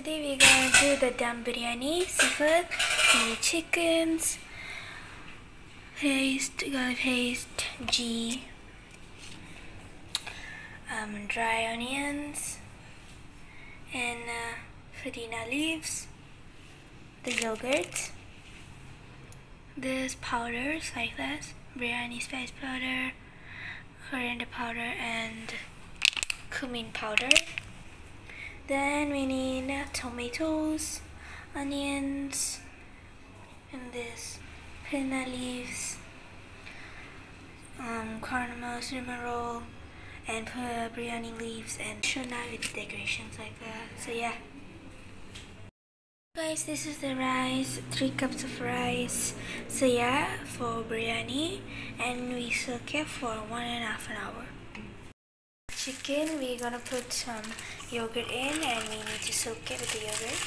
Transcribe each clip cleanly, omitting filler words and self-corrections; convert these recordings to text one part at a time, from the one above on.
today we're gonna do the dum biryani, seafood, the chickens, paste, garlic paste, ghee, dry onions, and puਦੀna leaves, the yogurt, this powders like this, biryani spice powder, coriander powder, and cumin powder. Then we need tomatoes, onions, and this puਦੀna leaves, cardamom, cinnamon roll, and biryani leaves, and shona with decorations like that. So yeah. Guys, this is the rice, 3 cups of rice. So yeah, for biryani, and we soak it for 1.5 hours. Chicken, we're gonna put some yogurt in, and we need to soak it with the yogurt.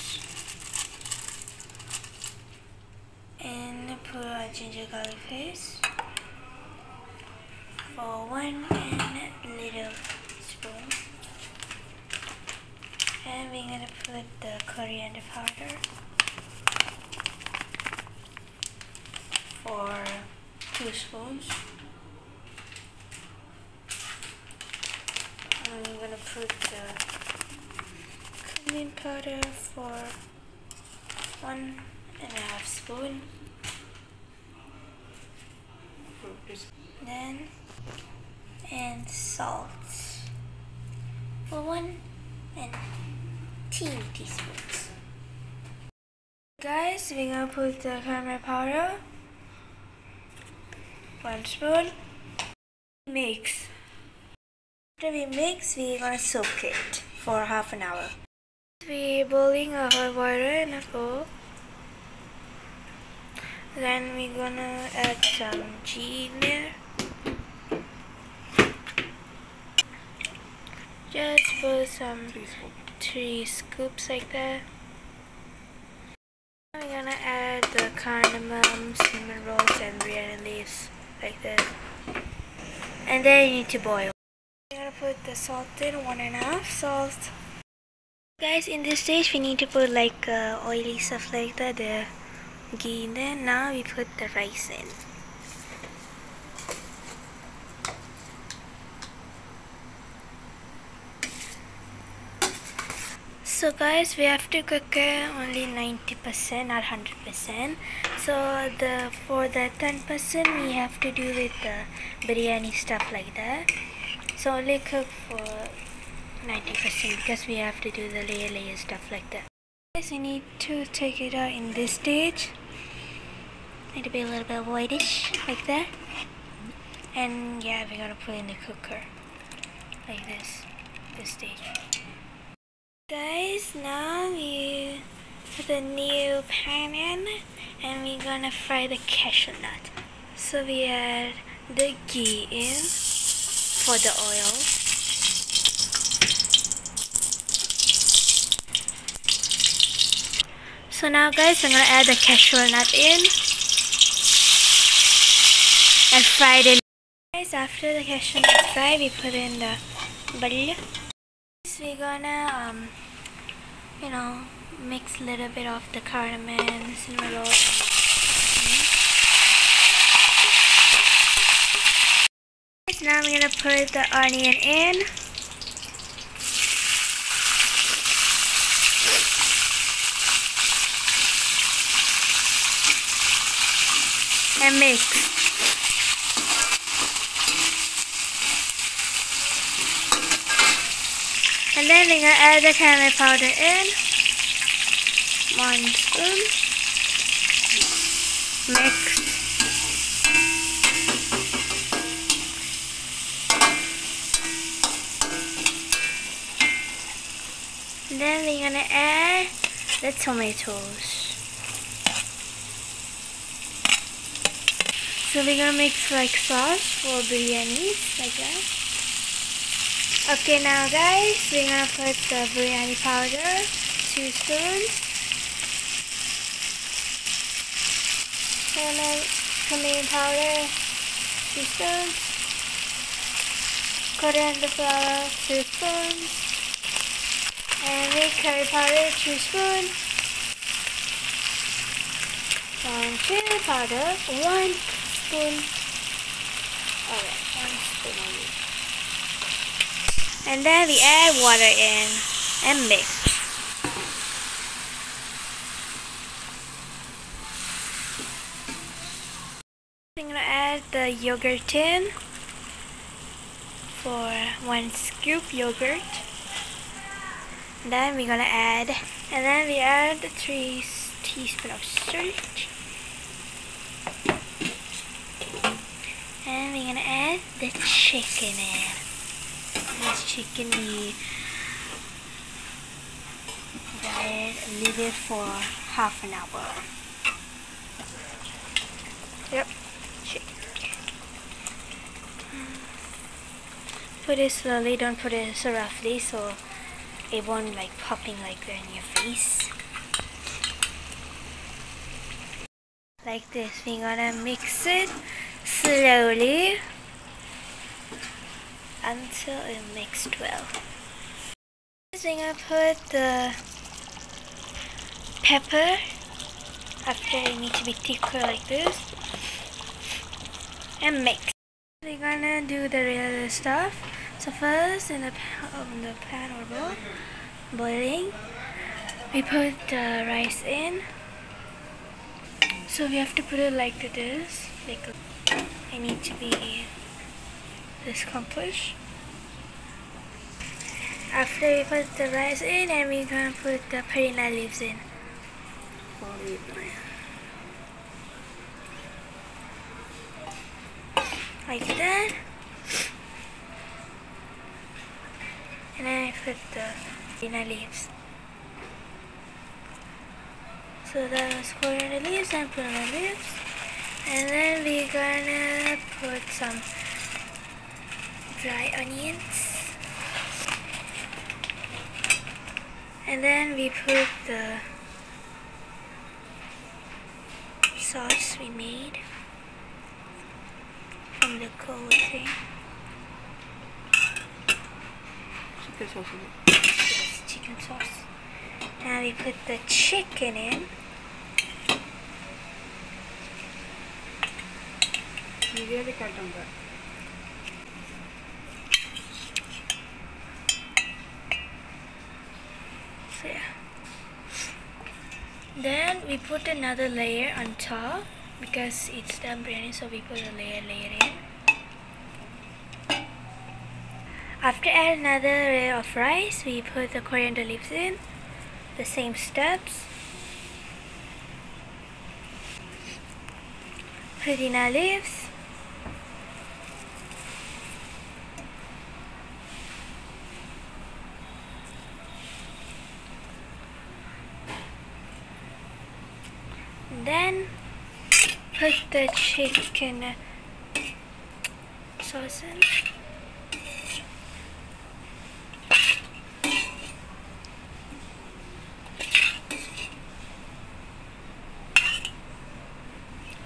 And put a ginger garlic paste for 1 little spoon. And we're gonna put the coriander powder for 2 spoons. And I'm gonna put the cumin powder for 1.5 spoon. Then and salt for 1 teaspoons. Guys, we're gonna put the caramel powder, 1 spoon. Mix. After we mix, we're gonna soak it for half an hour. We're boiling our hot water in a bowl. Then we're gonna add some ghee in there. Just put some 3 scoops like that. We're gonna add the cardamom, cinnamon rolls, and biryani leaves like this. And then you need to boil. We're gonna put the salt in, 1.5 salt. Guys, in this stage we need to put like oily stuff like that, the ghee in there. Now we put the rice in. So guys, we have to cook it only 90%, not 100%. So for the 10% we have to do with the biryani stuff like that. So only cook for 90% because we have to do the layer stuff like that. Guys, we need to take it out in this stage. Need to be a little bit whitish like that. And yeah, we're gonna put in the cooker like this stage. Guys, now we put a new pan in, and we're gonna fry the cashew nut. So we add the ghee in for the oil. So now guys, I'm gonna add the cashew nut in and fry it. Guys, after the cashew nut is fried, we put in the bari. We're gonna mix a little bit of the cardamom, cinnamon roll, and now I'm gonna put the onion in. And mix. And then we're gonna add the caramel powder in. 1 spoon. Mix. And then we're gonna add the tomatoes. So we're gonna mix like sauce for biryani, like that. Okay, now guys, we're gonna put the biryani powder, 2 spoons, cumin powder, 2 spoons, coriander flour, 2 spoons, And make curry powder 2 spoons. And chili powder 1 spoon. Alright, 1 spoon only. And then we add water in and mix. I'm gonna add the yogurt in for 1 scoop yogurt. Then we're gonna add, and then we add 3 teaspoons of salt. And we're gonna add the chicken in. This chicken we leave it for half an hour. Yep. Put it slowly, don't put it so roughly so it won't like popping like that in your face. Like this, we're gonna mix it slowly until it mixed well. We're gonna put the pepper after it needs to be thicker like this and mix. We're gonna do the real stuff. So first in the pan or bowl boiling, we put the rice in. So we have to put it like this. Like it needs to be this accomplish. After we put the rice in, and we're gonna put the perina leaves in. Like that. And then I put the perina leaves. So that was coriander leaves and perina leaves. And then we're gonna put some dry onions. And then we put the sauce we made from the cold thing. Chicken sauce. Yes, chicken sauce. Now we put the chicken in. You really cut on that. So yeah. Then we put another layer on top because it's dum biryani, so we put a layer in. After add another layer of rice, we put the coriander leaves in. The same steps. Pudina leaves. Then put the chicken sauce in.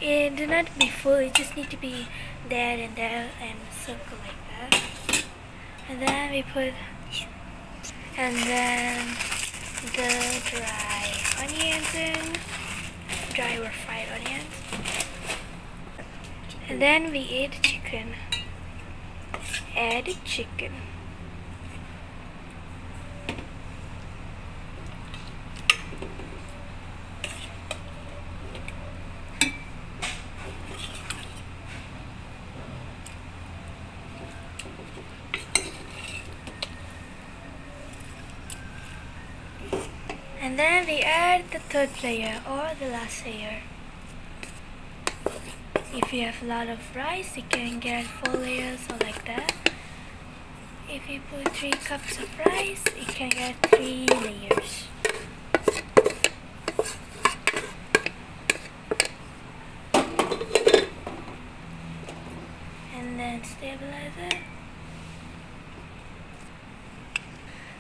It do not be full, it just need to be there and circle like that. And then we put, and then the dry onions in, dry or fried onions. And then we add chicken. Add chicken. And then we add the third layer or the last layer. If you have a lot of rice, you can get 4 layers or like that. If you put 3 cups of rice, you can get 3 layers. And then stabilize it.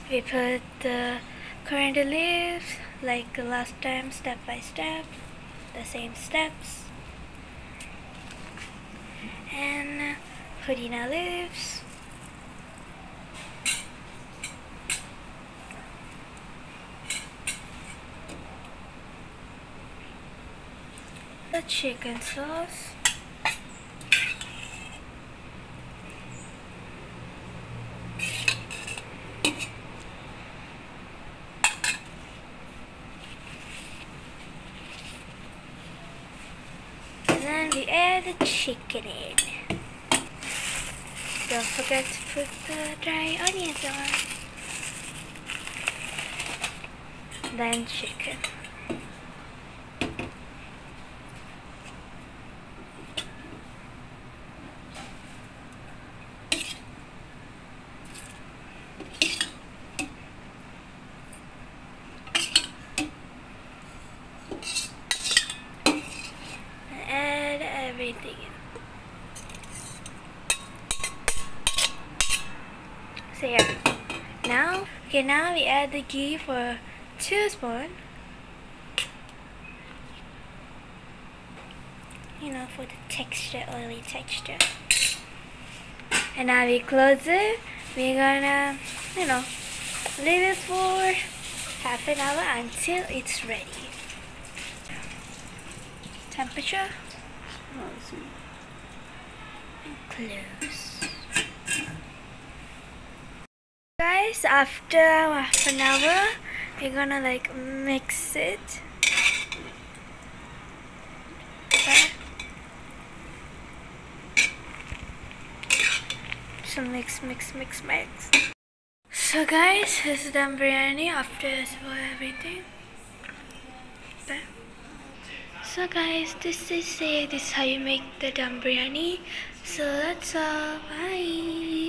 We put the coriander leaves like last time, step by step, the same steps. And pudina leaves. the chicken sauce. And then we add the chicken in. Don't forget to put the dry onions on. Then chicken. And add everything in. So yeah. Now we add the ghee for 2 spoons. For the texture, oily texture. And now we close it. We're gonna, leave it for half an hour until it's ready. Temperature, Oh, I see. close. Guys, after half an hour, we're gonna mix it. Okay. So mix. So guys, this is dum biryani after everything. Okay. So guys, this is how you make the dum biryani. So that's all. Bye.